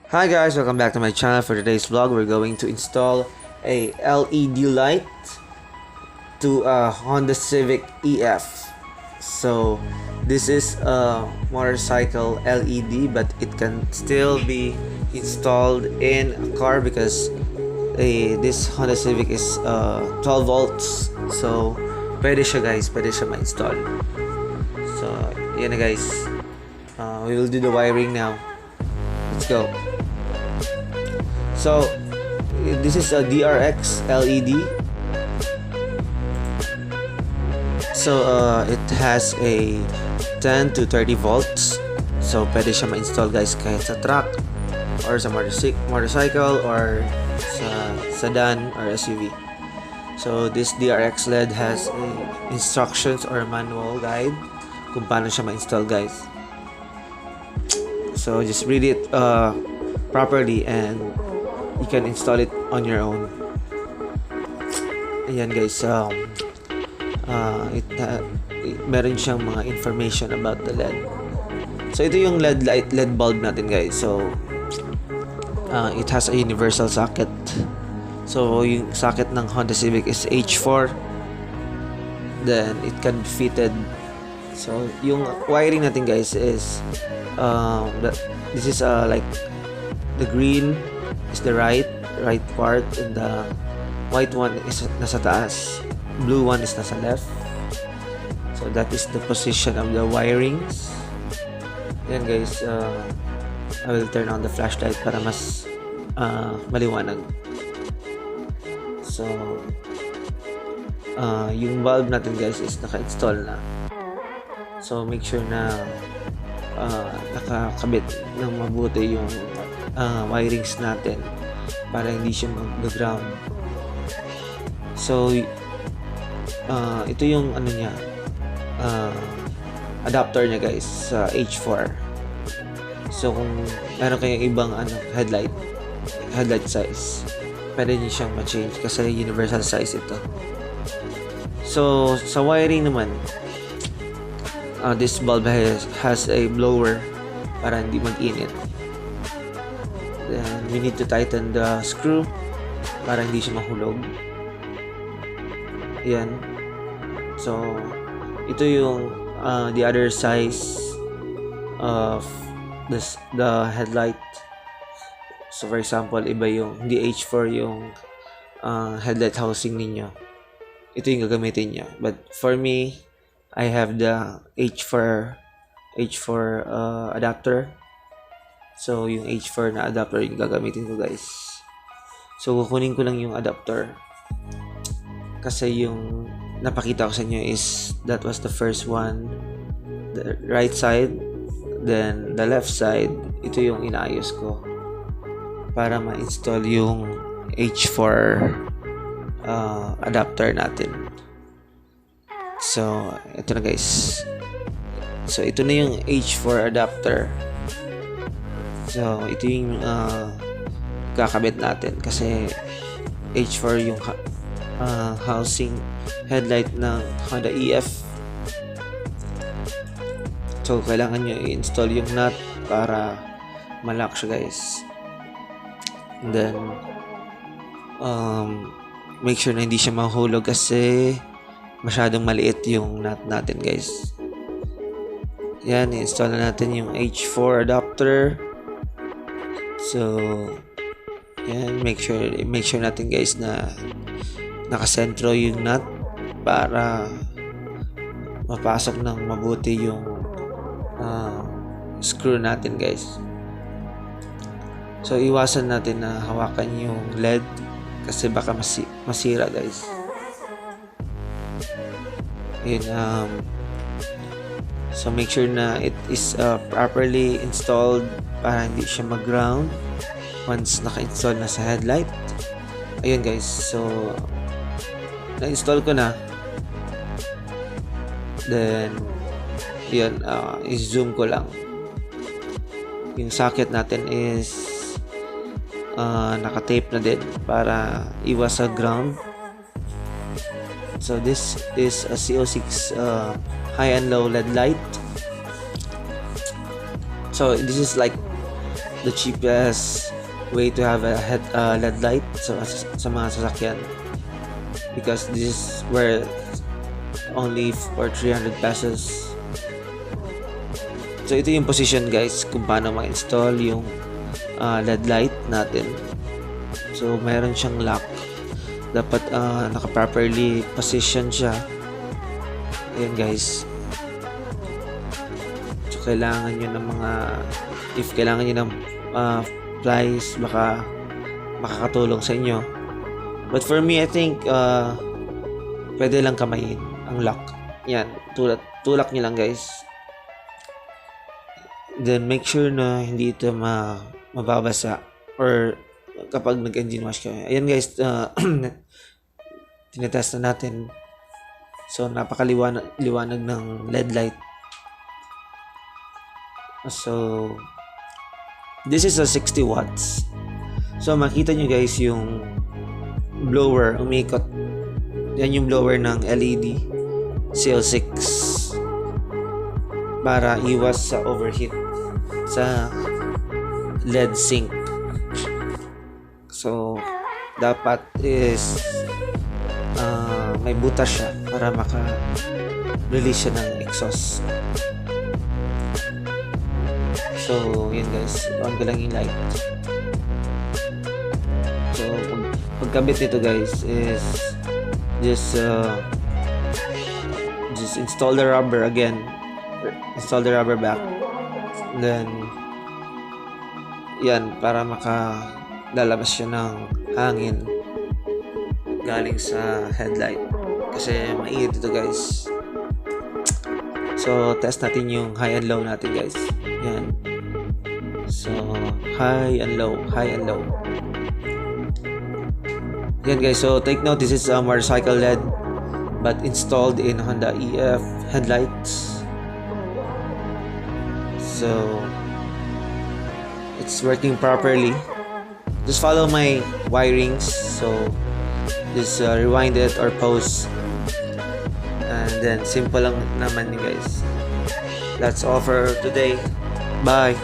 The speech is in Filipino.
Hi guys, welcome back to my channel. For today's vlog, we're going to install a LED light to a Honda Civic EF. So this is a motorcycle LED, but it can still be installed in a car because this Honda Civic is 12 volts. So pwede siya guys, pwede siya ma-install. So yan na guys, we will do the wiring now. Let's go. So this is a DRX LED. So it has a 10 to 30 volts. So pwede siya ma-install guys kahit sa truck or sa motorcycle or sa sedan or SUV. So this DRX LED has instructions or manual guide kung paano siya ma-install guys. So just read it properly and you can install it on your own. Ayan guys, meron siyang mga information about the LED. So ito yung LED bulb natin guys. So it has a universal socket. So yung socket ng Honda Civic is H4. Then it can be fitted. So yung wiring natin guys is this is like the green is the right part and the white one is nasa taas, blue one is nasa left. So that is the position of the wirings. Yan guys, I will turn on the flashlight para mas maliwanag. So yung bulb natin guys is naka-install na. So make sure na nakakabit ng mabuti yung wirings natin para hindi siya mag-ground. So ito yung ano niya, adapter niya guys sa H4. So kung meron kayong ibang headlight size, pwede niyo siyang ma-change kasi universal size ito. So sa wiring naman, this bulb has a blower para hindi mag-init. Then we need to tighten the screw para hindi siya mahulog. Yan. So ito yung the other size of the headlight. So for example, iba yung hindi H4 yung headlight housing ninyo. Ito yung gagamitin niya. But for me, I have the H4 adapter. So yung H4 na adapter yung gagamitin ko guys. So kukunin ko lang yung adapter kasi yung napakita ko sa inyo is that was the first one, the right side, then the left side. Ito yung inaayos ko para ma-install yung H4 adapter natin. So ito na guys. So ito na yung H4 adapter. So ito yung kakabit natin kasi H4 yung housing headlight ng Honda EF. So kailangan nyo i-install yung nut para malak siya guys. And then make sure na hindi siya mahulog kasi masyadong maliit yung nut natin guys. Yan, i-install na natin yung H4 adapter. So yan, make sure natin guys na nakasentro yung nut para mapasok ng mabuti yung screw natin guys. So iwasan natin na hawakan yung LED kasi baka masira guys. Yun, so make sure na it is properly installed para hindi siya mag-ground once naka-install na sa headlight. Ayun guys, so na-install ko na. Then yun, i-zoom ko lang. Yung socket natin is naka-tape na din para iwas sa ground. So this is a CO6 high and low LED light. So this is like the cheapest way to have a LED light sa mga sasakyan, because this is where only for 300 pesos. So ito yung position guys kung paano ma-install yung LED light natin. So mayroon siyang lock, dapat naka-properly position siya. Ayan guys. So kailangan nyo ng mga, if kailangan nyo ng plies, baka makakatulong sa inyo. But for me, I think pwede lang kamayin ang lock. Yan, tulak nyo lang guys. Then make sure na hindi ito mababasa or kapag nag-engine wash kayo. Ayan guys, tinetest na natin. So napakaliwanag ng LED light. So this is a 60 watts. So makita nyo guys yung blower umikot. Yan yung blower ng LED CL6 para iwas sa overheat sa LED sink. So dapat is may butas siya para maka-release siya ng exhaust. So yun guys, on ko lang yung light. So pagkabit nito guys is just install the rubber again, install the rubber back, and then yan, para lalabas siya ng hangin galing sa headlight kasi mainit ito guys. So test natin yung high and low natin guys. Yan, so high and low. Yan guys, so take note, this is a motorcycle LED but installed in Honda EF headlights. So it's working properly. Just follow my wirings. So just rewind it or pause, and then simple lang naman yun guys. That's all for today. Bye.